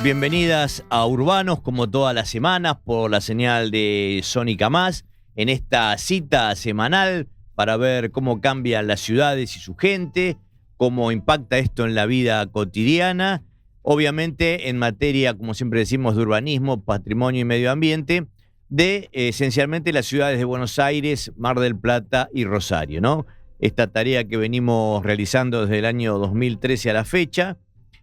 bienvenidas a Urbanos, como todas las semanas, por la señal de Sónica Más, en esta cita semanal para ver cómo cambian las ciudades y su gente, cómo impacta esto en la vida cotidiana, obviamente en materia, como siempre decimos, de urbanismo, patrimonio y medio ambiente, de esencialmente las ciudades de Buenos Aires, Mar del Plata y Rosario, ¿no? Esta tarea que venimos realizando desde el año 2013 a la fecha,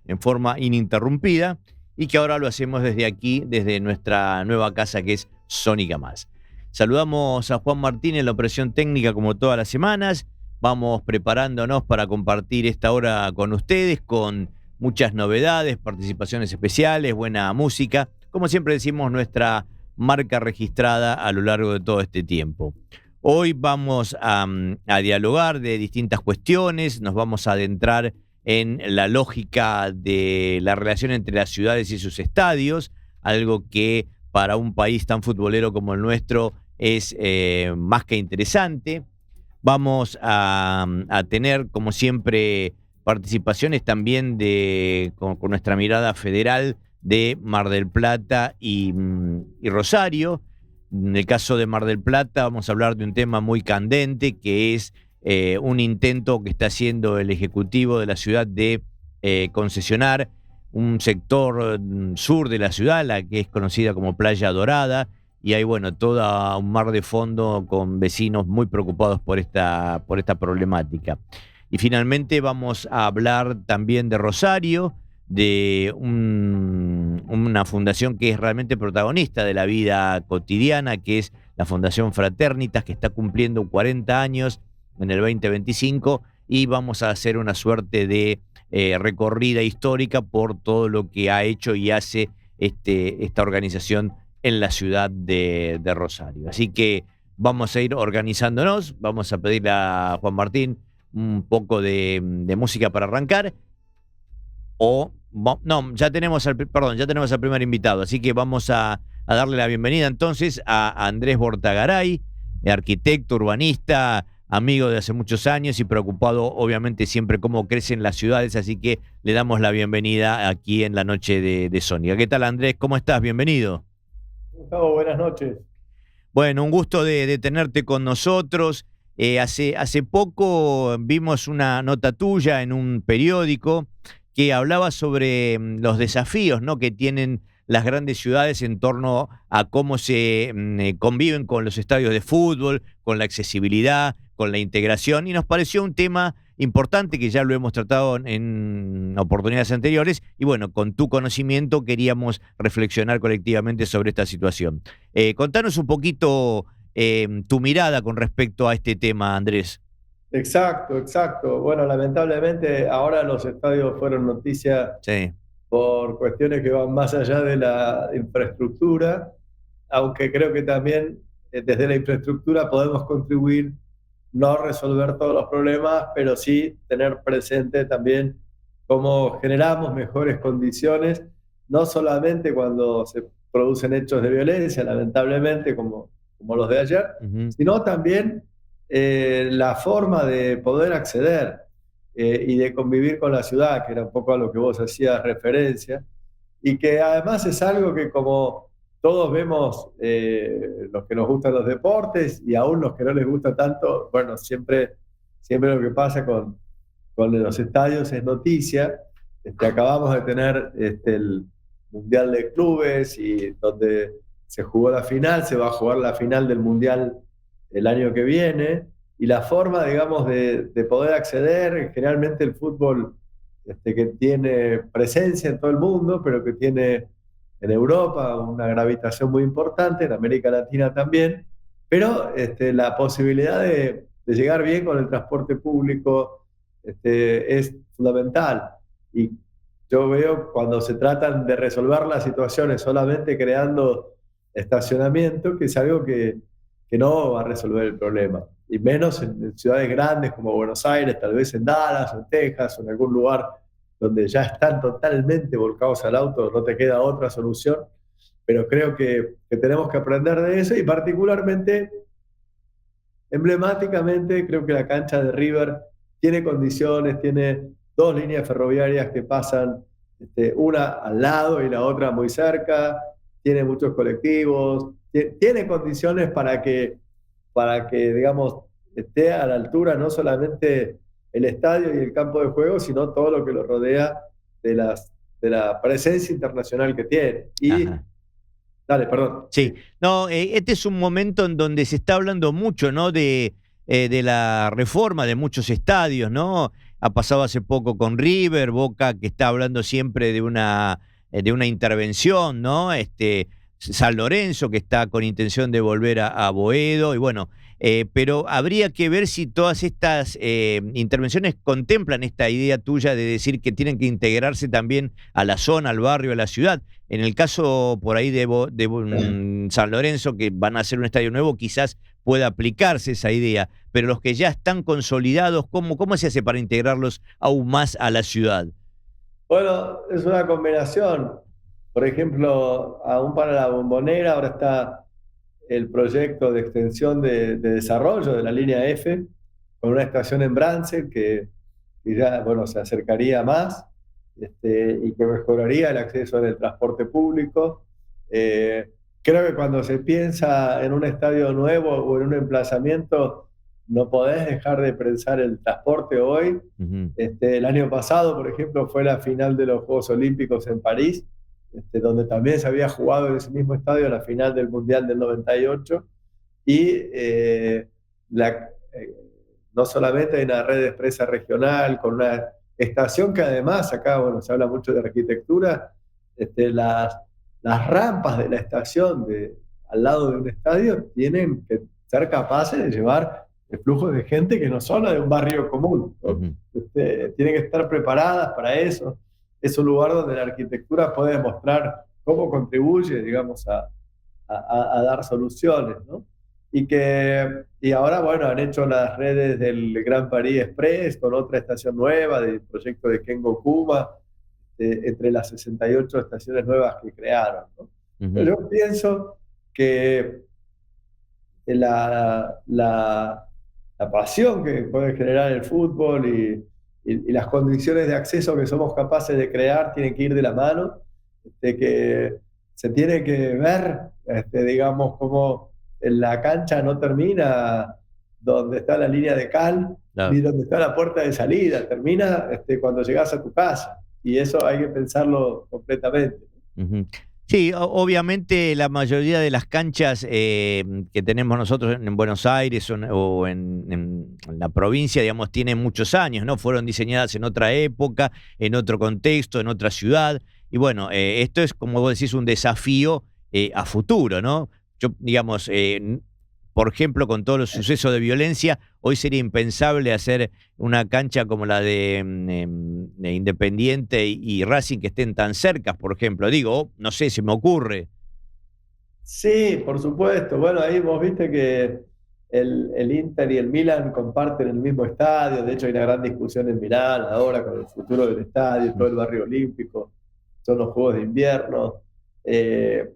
en forma ininterrumpida, y que ahora lo hacemos desde aquí, desde nuestra nueva casa que es Sónica Más. Saludamos a Juan Martín en la operación técnica como todas las semanas. Vamos preparándonos para compartir esta hora con ustedes, con muchas novedades, participaciones especiales, buena música. Como siempre decimos, nuestra marca registrada a lo largo de todo este tiempo. Hoy vamos a dialogar de distintas cuestiones, nos vamos a adentrar en la lógica de la relación entre las ciudades y sus estadios, algo que para un país tan futbolero como el nuestro es más que interesante. Vamos a tener, como siempre, participaciones también con nuestra mirada federal de Mar del Plata y Rosario. En el caso de Mar del Plata vamos a hablar de un tema muy candente, que es un intento que está haciendo el Ejecutivo de la ciudad de concesionar un sector sur de la ciudad, la que es conocida como Playa Dorada, y hay, bueno, todo un mar de fondo con vecinos muy preocupados por esta problemática. Y finalmente vamos a hablar también de Rosario, de una fundación que es realmente protagonista de la vida cotidiana, que es la Fundación Fraternitas, que está cumpliendo 40 años en el 2025, y vamos a hacer una suerte de recorrida histórica por todo lo que ha hecho y hace esta organización en la ciudad de Rosario. Así que vamos a ir organizándonos, vamos a pedirle a Juan Martín un poco de música para arrancar. Ya tenemos al primer invitado, así que vamos a darle la bienvenida entonces a Andrés Bortagaray, arquitecto, urbanista, amigo de hace muchos años y preocupado obviamente siempre cómo crecen las ciudades, así que le damos la bienvenida aquí en la noche de Sónica. ¿Qué tal, Andrés? ¿Cómo estás? Bienvenido. Gustavo, buenas noches. Bueno, un gusto de tenerte con nosotros. Hace poco vimos una nota tuya en un periódico que hablaba sobre los desafíos, ¿no?, que tienen las grandes ciudades en torno a cómo se conviven con los estadios de fútbol, con la accesibilidad, con la integración, y nos pareció un tema importante que ya lo hemos tratado en oportunidades anteriores, y bueno, con tu conocimiento queríamos reflexionar colectivamente sobre esta situación. Contanos un poquito tu mirada con respecto a este tema, Andrés. Exacto. Bueno, lamentablemente ahora los estadios fueron noticia Sí. por cuestiones que van más allá de la infraestructura, aunque creo que también desde la infraestructura podemos contribuir, no resolver todos los problemas, pero sí tener presente también cómo generamos mejores condiciones, no solamente cuando se producen hechos de violencia, lamentablemente, como los de ayer, Uh-huh. sino también la forma de poder acceder y de convivir con la ciudad, que era un poco a lo que vos hacías referencia, y que además es algo que, como todos vemos, los que nos gustan los deportes y aún los que no les gusta tanto, bueno, siempre lo que pasa con los estadios es noticia. Acabamos de tener el Mundial de Clubes, y donde se jugó la final, se va a jugar la final del Mundial el año que viene, y la forma, digamos, de poder acceder, generalmente el fútbol que tiene presencia en todo el mundo, pero que tiene en Europa una gravitación muy importante, en América Latina también, pero la posibilidad de llegar bien con el transporte público es fundamental. Y yo veo, cuando se tratan de resolver las situaciones solamente creando estacionamiento, que es algo que no va a resolver el problema, y menos en ciudades grandes como Buenos Aires, tal vez en Dallas o en Texas o en algún lugar donde ya están totalmente volcados al auto, no te queda otra solución. Pero creo que tenemos que aprender de eso, y particularmente, emblemáticamente, creo que la cancha de River tiene condiciones, tiene 2 líneas ferroviarias que pasan una al lado y la otra muy cerca, tiene muchos colectivos, tiene condiciones para que, digamos, esté a la altura no solamente el estadio y el campo de juego, sino todo lo que lo rodea de, de la presencia internacional que tiene. Y, Ajá. dale, perdón. Sí, no, este es un momento en donde se está hablando mucho, ¿no? De la reforma de muchos estadios, ¿no? Ha pasado hace poco con River, Boca, que está hablando siempre de una intervención, ¿no? San Lorenzo, que está con intención de volver a Boedo, y bueno, pero habría que ver si todas estas intervenciones contemplan esta idea tuya de decir que tienen que integrarse también a la zona, al barrio, a la ciudad. En el caso por ahí de San Lorenzo, que van a hacer un estadio nuevo, quizás pueda aplicarse esa idea, pero los que ya están consolidados, ¿cómo se hace para integrarlos aún más a la ciudad? Bueno, es una combinación. Por ejemplo, aún para la Bombonera ahora está el proyecto de extensión de desarrollo de la línea F, con una estación en Brance que ya, bueno, se acercaría más, y que mejoraría el acceso en el transporte público. Eh, Creo que cuando se piensa en un estadio nuevo o en un emplazamiento, no podés dejar de pensar el transporte hoy. Ujú. El año pasado, por ejemplo, fue la final de los Juegos Olímpicos en París, donde también se había jugado en ese mismo estadio la final del Mundial del 98. Y la, eh, no solamente hay una red expresa regional, con una estación que además, acá bueno, se habla mucho de arquitectura, las rampas de la estación al lado de un estadio tienen que ser capaces de llevar flujos de gente que no son de un barrio común, ¿no? Ujú. Tienen que estar preparadas para eso. Es un lugar donde la arquitectura puede demostrar cómo contribuye, digamos, a dar soluciones, ¿no? Y ahora, bueno, han hecho las redes del Gran Paris Express con otra estación nueva del proyecto de Kengo Kuma, entre las 68 estaciones nuevas que crearon, ¿no? Ujú. Pero yo pienso que la pasión que puede generar el fútbol y las condiciones de acceso que somos capaces de crear tienen que ir de la mano, que se tiene que ver, digamos, como en la cancha no termina donde está la línea de cal, Claro. ni donde está la puerta de salida, termina cuando llegas a tu casa. Y eso hay que pensarlo completamente. Ujú. Sí, obviamente la mayoría de las canchas que tenemos nosotros en Buenos Aires o en la provincia, digamos, tienen muchos años, ¿no? Fueron diseñadas en otra época, en otro contexto, en otra ciudad. Y bueno, esto es, como vos decís, un desafío a futuro, ¿no? Yo, digamos, por ejemplo, con todos los sucesos de violencia, hoy sería impensable hacer una cancha como la de Independiente y Racing que estén tan cercas, por ejemplo. Digo, no sé, se me ocurre. Sí, por supuesto. Bueno, ahí vos viste que el Inter y el Milan comparten el mismo estadio. De hecho, hay una gran discusión en Milán ahora con el futuro del estadio, todo el barrio olímpico. Son los Juegos de Invierno. Eh,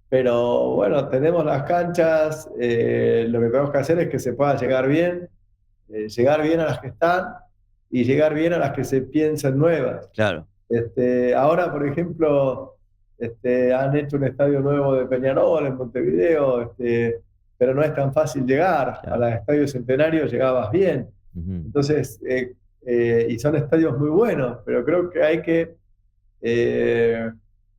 pero bueno, tenemos las canchas. Lo que tenemos que hacer es que se pueda llegar bien a las que están y llegar bien a las que se piensan nuevas. Claro, Ahora, por ejemplo, han hecho un estadio nuevo de Peñarol en Montevideo, pero no es tan fácil llegar. A claro. los estadios centenarios llegabas bien. Ujú. Entonces, y son estadios muy buenos, pero creo que hay que eh,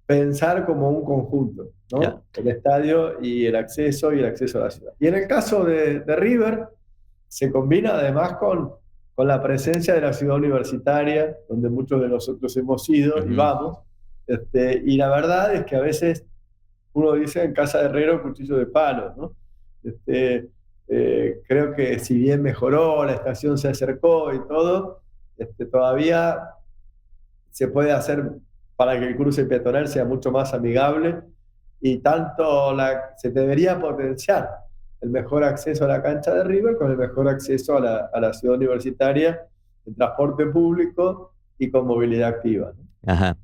pensar como un conjunto, Claro. ¿no? El estadio y el acceso a la ciudad. Y en el caso de River, se combina además con la presencia de la ciudad universitaria, donde muchos de nosotros hemos ido y Ujú. vamos. Y la verdad es que a veces uno dice en casa de herrero, cuchillo de palo, ¿no? Creo que si bien mejoró, la estación se acercó y todo, todavía se puede hacer para que el cruce peatonal sea mucho más amigable y se debería potenciar el mejor acceso a la cancha de River con el mejor acceso a la ciudad universitaria, en transporte público y con movilidad activa, ¿no? Ajá.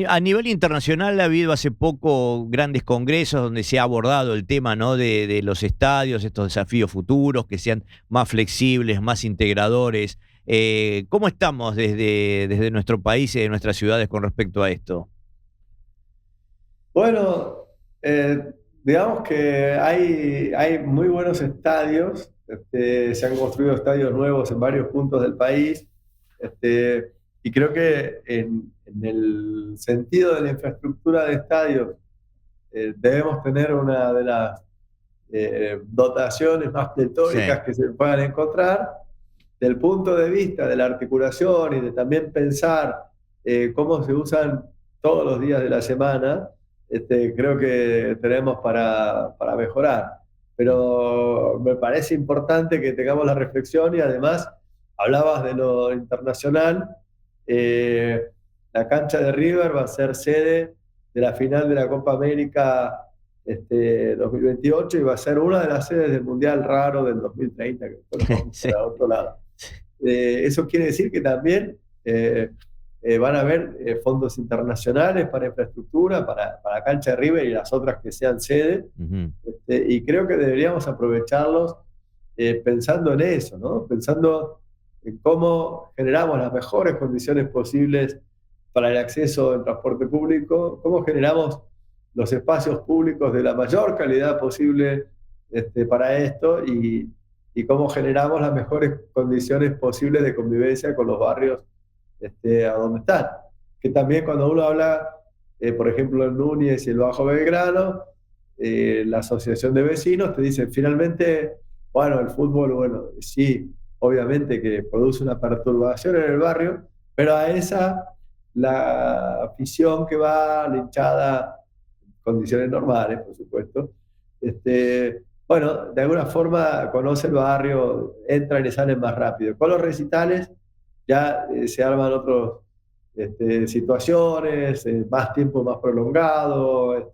A nivel internacional ha habido hace poco grandes congresos donde se ha abordado el tema, ¿no? de los estadios, estos desafíos futuros, que sean más flexibles, más integradores. ¿Cómo estamos desde nuestro país y de nuestras ciudades con respecto a esto? Bueno, digamos que hay muy buenos estadios. Se han construido estadios nuevos en varios puntos del país. Y creo que en el sentido de la infraestructura de estadios, debemos tener una de las dotaciones más Sí. pletóricas que se puedan encontrar. Del punto de vista de la articulación y de también pensar cómo se usan todos los días de la semana, creo que tenemos para mejorar. Pero me parece importante que tengamos la reflexión y además hablabas de lo internacional. La cancha de River va a ser sede de la final de la Copa América 2028 y va a ser una de las sedes del Mundial Raro del 2030, que después nos vamos Sí. para otro lado. Eso quiere decir que también van a haber fondos internacionales para infraestructura, para cancha de River y las otras que sean sede. Uh-huh. Y creo que deberíamos aprovecharlos pensando en eso, ¿no? Pensando en cómo generamos las mejores condiciones posibles para el acceso al transporte público, cómo generamos los espacios públicos de la mayor calidad posible para esto y cómo generamos las mejores condiciones posibles de convivencia con los barrios a donde están. Que también cuando uno habla, por ejemplo, en Núñez y el Bajo Belgrano, la asociación de vecinos te dice, finalmente, bueno, el fútbol, bueno, sí, obviamente que produce una perturbación en el barrio, pero a esa, la afición que va, la hinchada, condiciones normales, por supuesto, bueno, de alguna forma conoce el barrio, entran y salen más rápido. Con los recitales ya se arman otras situaciones, más tiempo más prolongado,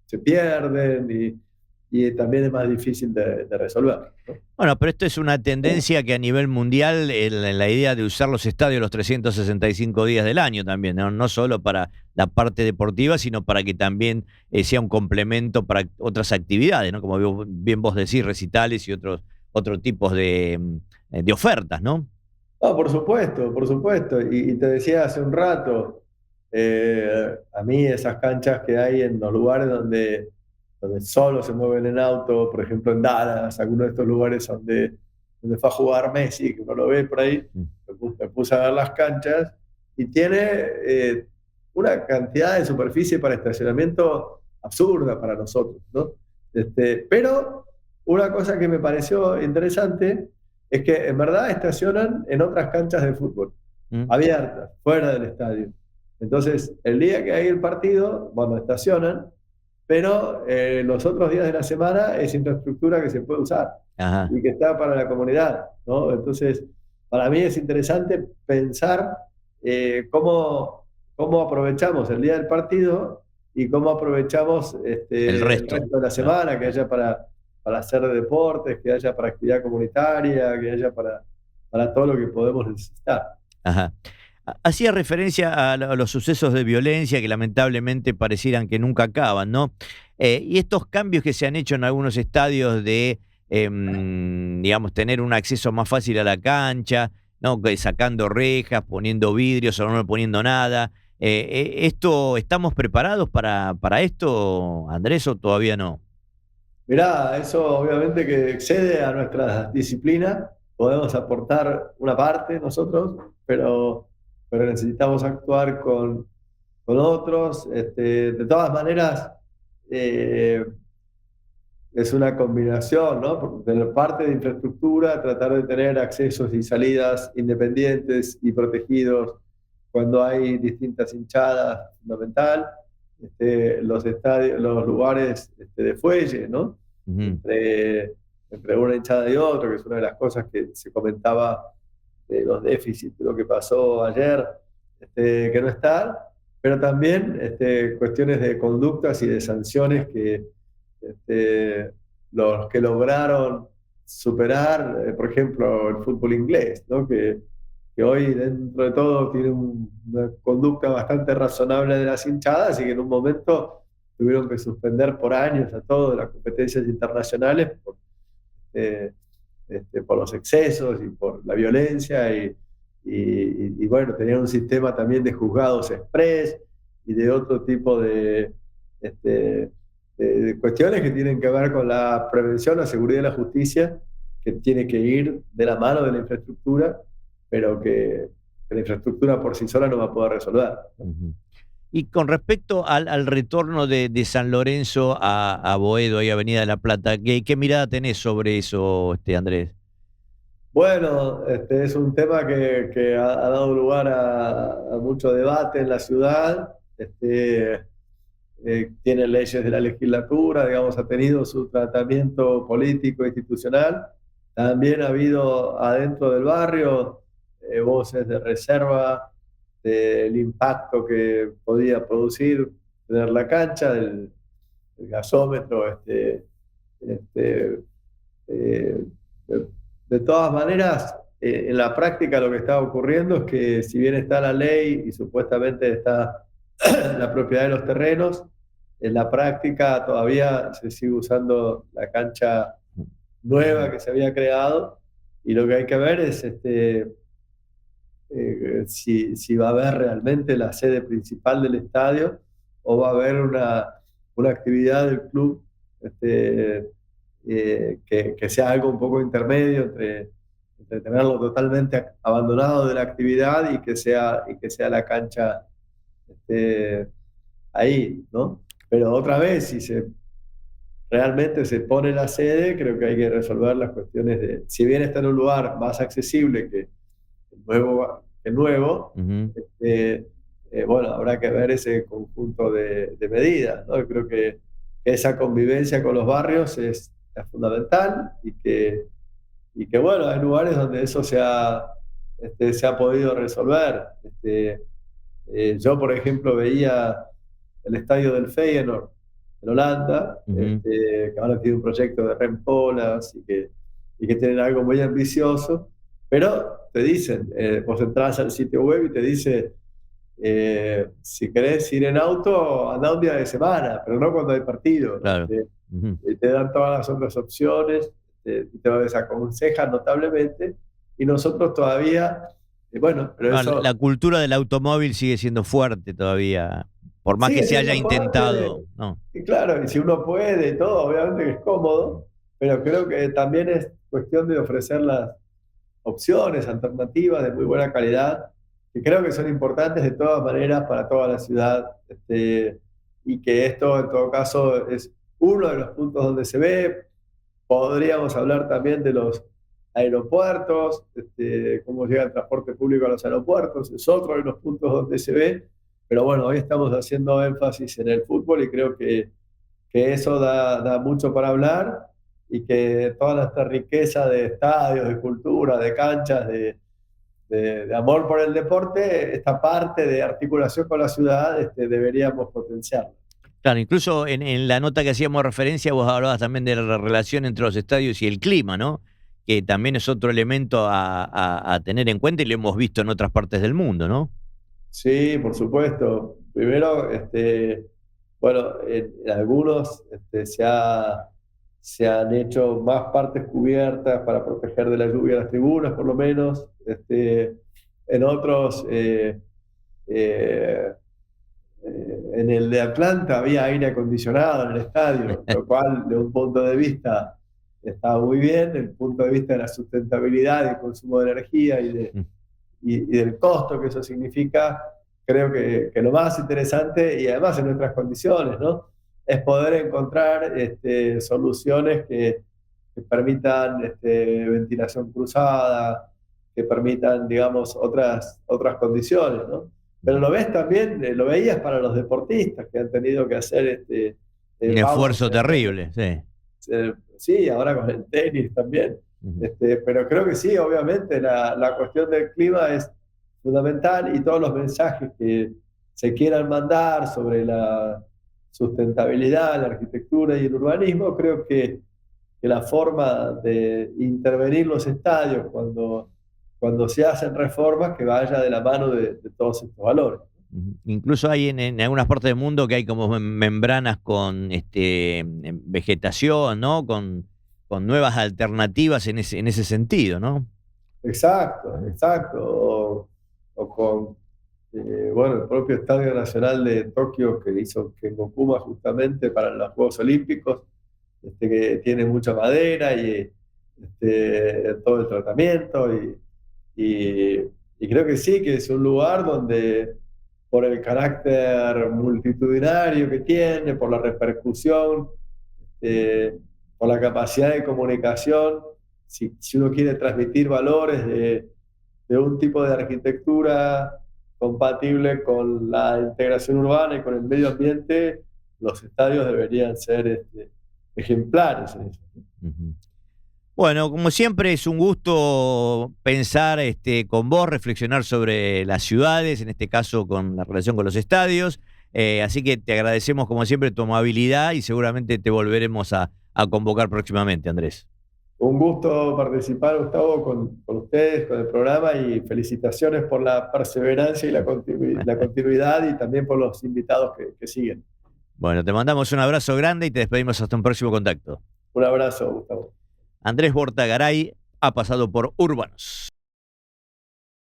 se pierden y también es más difícil de resolver, ¿no? Bueno, pero esto es una tendencia que a nivel mundial, la idea de usar los estadios los 365 días del año también, ¿no? No solo para la parte deportiva, sino para que también sea un complemento para otras actividades, ¿no? Como bien vos decís, recitales y otros tipos de ofertas, ¿no? No, por supuesto, por supuesto. Y te decía hace un rato, a mí esas canchas que hay en los lugares donde solo se mueven en auto, por ejemplo en Dallas, algunos de estos lugares donde fue a jugar Messi, que uno lo ve por ahí, me puse a ver las canchas y tiene una cantidad de superficie para estacionamiento absurda para nosotros, ¿no? Pero una cosa que me pareció interesante es que en verdad estacionan en otras canchas de fútbol, abiertas, fuera del estadio. Entonces, el día que hay el partido, bueno, estacionan, pero los otros días de la semana es infraestructura que se puede usar. Ajá. Y que está para la comunidad, ¿no? Entonces, para mí es interesante pensar cómo aprovechamos el día del partido y cómo aprovechamos el resto de la semana, que haya para hacer deportes, que haya para actividad comunitaria, que haya para todo lo que podemos necesitar. Ajá. Hacía referencia a los sucesos de violencia que lamentablemente parecieran que nunca acaban, ¿no? Y estos cambios que se han hecho en algunos estadios de, digamos, tener un acceso más fácil a la cancha, ¿no? Sacando rejas, poniendo vidrios o no poniendo nada. ¿Estamos preparados para esto, Andrés, o todavía no? Mirá, eso obviamente que excede a nuestra disciplina. Podemos aportar una parte nosotros, pero necesitamos actuar con otros. De todas maneras, es una combinación, ¿no? De la parte de infraestructura, tratar de tener accesos y salidas independientes y protegidos cuando hay distintas hinchadas, fundamental. Los estadios, los lugares de fuelle, ¿no? Uh-huh. Entre una hinchada y otra, que es una de las cosas que se comentaba de los déficits, de lo que pasó ayer, que no están, pero también cuestiones de conductas y de sanciones que los que lograron superar, por ejemplo, el fútbol inglés, ¿no? que hoy dentro de todo tiene una conducta bastante razonable de las hinchadas y que en un momento tuvieron que suspender por años a todas las competencias internacionales por por los excesos y por la violencia, y bueno, tenían un sistema también de juzgados express y de otro tipo este, de cuestiones que tienen que ver con la prevención, la seguridad y la justicia, que tiene que ir de la mano de la infraestructura, pero que la infraestructura por sí sola no va a poder resolver. Ujú. Y con respecto al retorno de San Lorenzo a Boedo y Avenida de la Plata, ¿qué mirada tenés sobre eso, Andrés? Bueno, es un tema que ha dado lugar a mucho debate en la ciudad. Tiene leyes de la legislatura, digamos, ha tenido su tratamiento político e institucional. También ha habido adentro del barrio voces de reserva del impacto que podía producir tener la cancha, el gasómetro. Este, eh, de todas maneras, en la práctica lo que está ocurriendo es que si bien está la ley y supuestamente está la propiedad de los terrenos, en la práctica todavía se sigue usando la cancha nueva que se había creado, y lo que hay que ver es si va a haber realmente la sede principal del estadio o va a haber una actividad del club que sea algo un poco intermedio entre tenerlo totalmente abandonado de la actividad y que sea la cancha ahí, ¿no? Pero otra vez, realmente se pone la sede, creo que hay que resolver las cuestiones si bien está en un lugar más accesible que nuevo, Ujú. bueno, habrá que ver ese conjunto de medidas, ¿no? Yo creo que esa convivencia con los barrios es fundamental, y que bueno, hay lugares donde eso se ha podido resolver. Yo, por ejemplo, veía el estadio del Feyenoord en Holanda, Ujú. que ahora tiene un proyecto de rempolas y que tienen algo muy ambicioso, pero te dicen, vos entras al sitio web y te dice, si querés ir en auto, anda un día de semana, pero no cuando hay partido. Claro. Ujú. Te dan todas las otras opciones, te lo desaconsejan notablemente, y nosotros todavía, bueno, pero No, la eso cultura del automóvil sigue siendo fuerte todavía, por más que sigue se haya siendo fuerte. intentado, ¿no? Y claro, y si uno puede y todo, obviamente que es cómodo, pero creo que también es cuestión de ofrecer las opciones alternativas de muy buena calidad, que creo que son importantes de todas maneras para toda la ciudad, y que esto en todo caso es uno de los puntos donde se ve. Podríamos hablar también de los aeropuertos, cómo llega el transporte público a los aeropuertos, es otro de los puntos donde se ve, pero bueno, hoy estamos haciendo énfasis en el fútbol, y creo que eso da mucho para hablar, y que toda esta riqueza de estadios, de cultura, de canchas, de amor por el deporte, esta parte de articulación con la ciudad, deberíamos potenciarla. Claro, incluso en la nota que hacíamos referencia, vos hablabas también de la relación entre los estadios y el clima, ¿no? Que también es otro elemento a tener en cuenta y lo hemos visto en otras partes del mundo, ¿no? Sí, por supuesto. Primero, bueno, en algunos se han hecho más partes cubiertas para proteger de la lluvia las tribunas, por lo menos. En otros, eh, en el de Atlanta había aire acondicionado en el estadio, lo cual, de un punto de vista, estaba muy bien, desde el punto de vista de la sustentabilidad y el consumo de energía y del costo que eso significa. Creo que lo más interesante, y además en nuestras condiciones, ¿no? Es poder encontrar soluciones que permitan ventilación cruzada, que permitan, digamos, otras condiciones, ¿no? Pero lo ves también, lo veías para los deportistas que han tenido que hacer Un pausas. esfuerzo terrible, sí. Sí, ahora con el tenis también. Ujú. Pero creo que sí, obviamente la cuestión del clima es fundamental, y todos los mensajes que se quieran mandar sobre la sustentabilidad, la arquitectura y el urbanismo, creo que la forma de intervenir los estadios cuando se hacen reformas, que vaya de la mano de todos estos valores. Ujú. Incluso hay en algunas partes del mundo que hay como membranas con vegetación, ¿no? con nuevas alternativas en ese sentido, ¿no? Exacto, exacto. O con, bueno, el propio Estadio Nacional de Tokio que hizo Kengo Kuma justamente para los Juegos Olímpicos, que tiene mucha madera y todo el tratamiento y, y creo que sí, que es un lugar donde por el carácter multitudinario que tiene, por la repercusión, por la capacidad de comunicación, si uno quiere transmitir valores de un tipo de arquitectura compatible con la integración urbana y con el medio ambiente, los estadios deberían ser ejemplares en eso. Ujú. Bueno, como siempre es un gusto pensar con vos, reflexionar sobre las ciudades, en este caso con la relación con los estadios. Así que te agradecemos como siempre tu amabilidad y seguramente te volveremos a convocar próximamente, Andrés. Un gusto participar, Gustavo, con ustedes, con el programa y felicitaciones por la perseverancia y la continuidad y también por los invitados que siguen. Bueno, te mandamos un abrazo grande y te despedimos hasta un próximo contacto. Un abrazo, Gustavo. Andrés Bortagaray ha pasado por Urbanos.